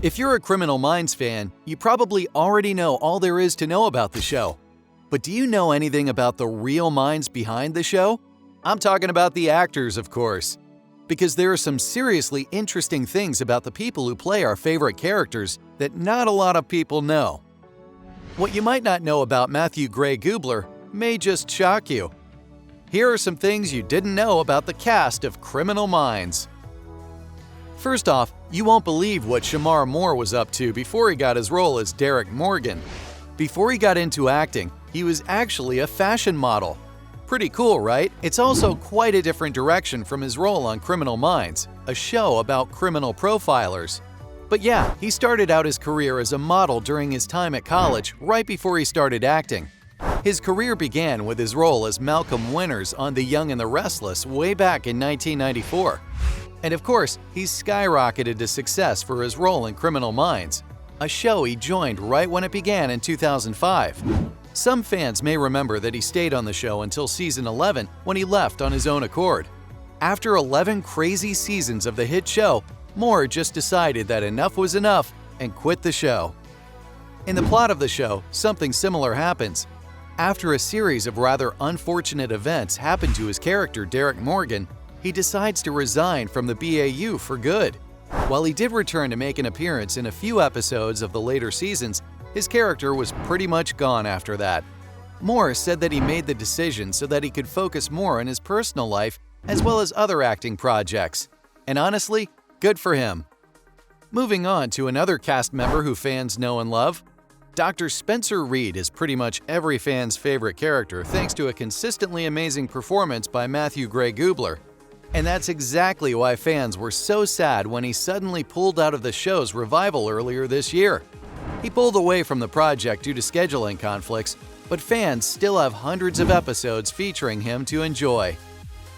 If you're a Criminal Minds fan, you probably already know all there is to know about the show. But do you know anything about the real minds behind the show? I'm talking about the actors, of course. Because there are some seriously interesting things about the people who play our favorite characters that not a lot of people know. What you might not know about Matthew Gray Gubler may just shock you. Here are some things you didn't know about the cast of Criminal Minds. First off, you won't believe what Shemar Moore was up to before he got his role as Derek Morgan. Before he got into acting, he was actually a fashion model. Pretty cool, right? It's also quite a different direction from his role on Criminal Minds, a show about criminal profilers. But yeah, he started out his career as a model during his time at college, right before he started acting. His career began with his role as Malcolm Winters on The Young and the Restless way back in 1994. And of course, he's skyrocketed to success for his role in Criminal Minds, a show he joined right when it began in 2005. Some fans may remember that he stayed on the show until season 11 when he left on his own accord. After 11 crazy seasons of the hit show, Moore just decided that enough was enough and quit the show. In the plot of the show, something similar happens. After a series of rather unfortunate events happen to his character Derek Morgan, he decides to resign from the BAU for good. While he did return to make an appearance in a few episodes of the later seasons, his character was pretty much gone after that. Moore said that he made the decision so that he could focus more on his personal life as well as other acting projects. And honestly, good for him. Moving on to another cast member who fans know and love. Dr. Spencer Reid is pretty much every fan's favorite character thanks to a consistently amazing performance by Matthew Gray Gubler. And that's exactly why fans were so sad when he suddenly pulled out of the show's revival earlier this year. He pulled away from the project due to scheduling conflicts, but fans still have hundreds of episodes featuring him to enjoy.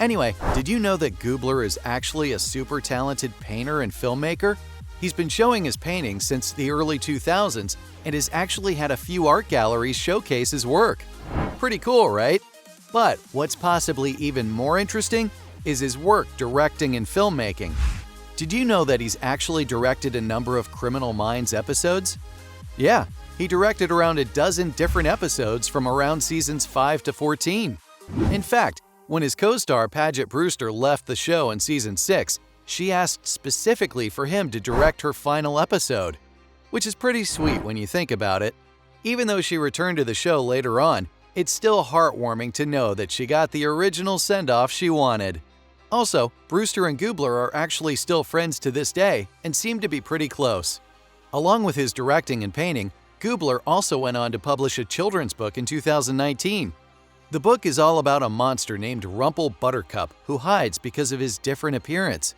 Anyway, did you know that Gubler is actually a super talented painter and filmmaker? He's been showing his paintings since the early 2000s and has actually had a few art galleries showcase his work. Pretty cool, right? But what's possibly even more interesting is his work directing and filmmaking. Did you know that he's actually directed a number of Criminal Minds episodes? Yeah, he directed around a dozen different episodes from around seasons 5 to 14. In fact, when his co-star Paget Brewster left the show in season 6, she asked specifically for him to direct her final episode, which is pretty sweet when you think about it. Even though she returned to the show later on, it's still heartwarming to know that she got the original send-off she wanted. Also, Brewster and Gubler are actually still friends to this day and seem to be pretty close. Along with his directing and painting, Gubler also went on to publish a children's book in 2019. The book is all about a monster named Rumple Buttercup who hides because of his different appearance.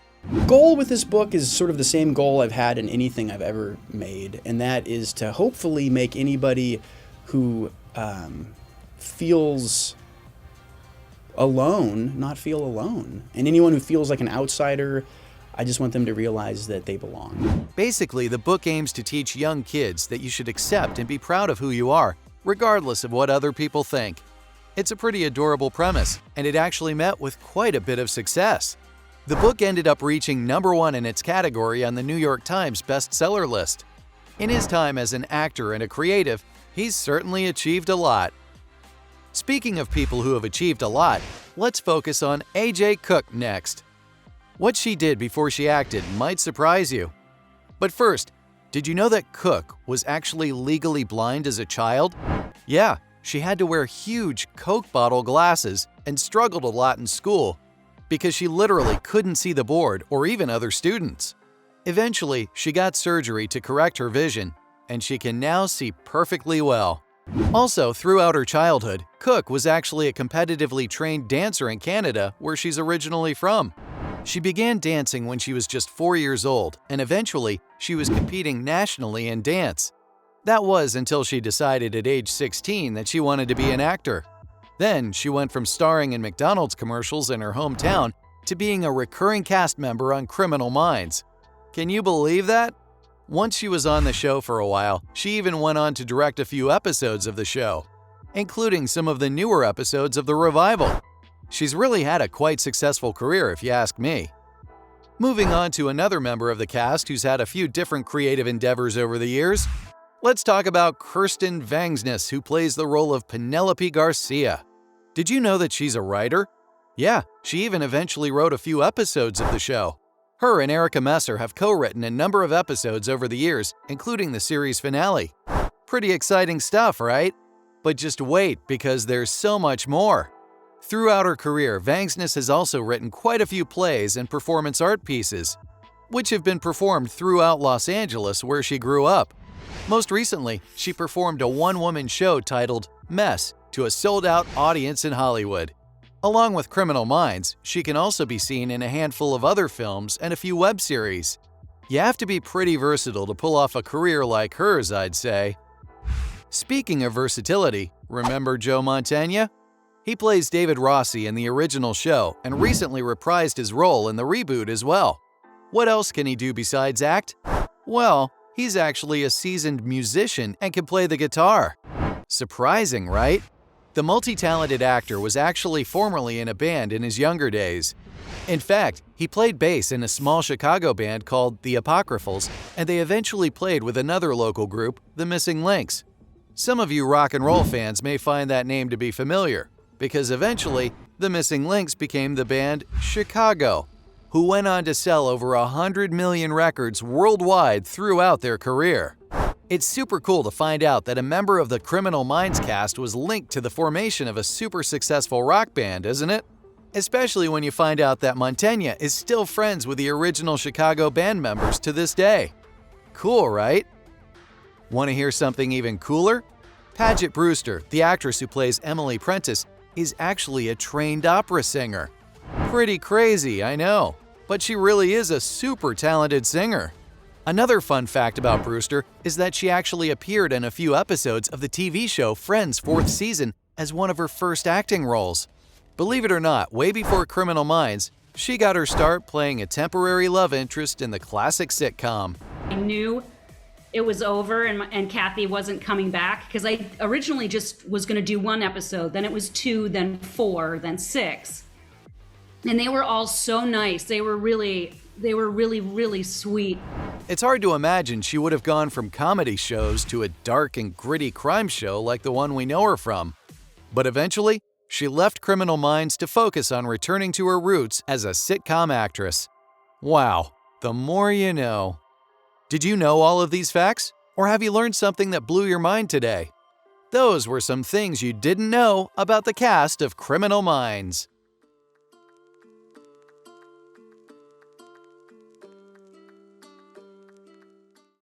Goal with this book is sort of the same goal I've had in anything I've ever made, and that is to hopefully make anybody who feels alone not feel alone. And anyone who feels like an outsider, I just want them to realize that they belong. Basically, the book aims to teach young kids that you should accept and be proud of who you are, regardless of what other people think. It's a pretty adorable premise, and it actually met with quite a bit of success. The book ended up reaching #1 in its category on the New York Times bestseller list. In his time as an actor and a creative, he's certainly achieved a lot. Speaking of people who have achieved a lot, let's focus on AJ Cook next. What she did before she acted might surprise you. But first, did you know that Cook was actually legally blind as a child? Yeah, she had to wear huge Coke bottle glasses and struggled a lot in school because she literally couldn't see the board or even other students. Eventually, she got surgery to correct her vision, and she can now see perfectly well. Also, throughout her childhood, Cook was actually a competitively trained dancer in Canada, where she's originally from. She began dancing when she was just 4 years old, and eventually, she was competing nationally in dance. That was until she decided at age 16 that she wanted to be an actor. Then, she went from starring in McDonald's commercials in her hometown to being a recurring cast member on Criminal Minds. Can you believe that? Once she was on the show for a while, she even went on to direct a few episodes of the show, including some of the newer episodes of the revival. She's really had a quite successful career if you ask me. Moving on to another member of the cast who's had a few different creative endeavors over the years, let's talk about Kirsten Vangsness, who plays the role of Penelope Garcia. Did you know that she's a writer? Yeah, she even eventually wrote a few episodes of the show. Her and Erica Messer have co-written a number of episodes over the years, including the series finale. Pretty exciting stuff, right? But just wait, because there's so much more. Throughout her career, Vangsness has also written quite a few plays and performance art pieces, which have been performed throughout Los Angeles, where she grew up. Most recently, she performed a one-woman show titled Mess to a sold-out audience in Hollywood. Along with Criminal Minds, she can also be seen in a handful of other films and a few web series. You have to be pretty versatile to pull off a career like hers, I'd say. Speaking of versatility, remember Joe Mantegna? He plays David Rossi in the original show and recently reprised his role in the reboot as well. What else can he do besides act? Well, he's actually a seasoned musician and can play the guitar. Surprising, right? The multi-talented actor was actually formerly in a band in his younger days. In fact, he played bass in a small Chicago band called The Apocryphals, and they eventually played with another local group, The Missing Links. Some of you rock and roll fans may find that name to be familiar, because eventually, The Missing Links became the band Chicago, who went on to sell over 100 million records worldwide throughout their career. It's super cool to find out that a member of the Criminal Minds cast was linked to the formation of a super successful rock band, isn't it? Especially when you find out that Mantegna is still friends with the original Chicago band members to this day. Cool, right? Want to hear something even cooler? Paget Brewster, the actress who plays Emily Prentice, is actually a trained opera singer. Pretty crazy, I know, but she really is a super talented singer. Another fun fact about Brewster is that she actually appeared in a few episodes of the TV show Friends' 4th season as one of her first acting roles. Believe it or not, way before Criminal Minds, she got her start playing a temporary love interest in the classic sitcom. I knew it was over and Kathy wasn't coming back, because I originally just was going to do 1 episode, then it was 2, then 4, then 6. And they were all so nice. They were really, really sweet. It's hard to imagine she would have gone from comedy shows to a dark and gritty crime show like the one we know her from. But eventually, she left Criminal Minds to focus on returning to her roots as a sitcom actress. Wow, the more you know. Did you know all of these facts? Or have you learned something that blew your mind today? Those were some things you didn't know about the cast of Criminal Minds.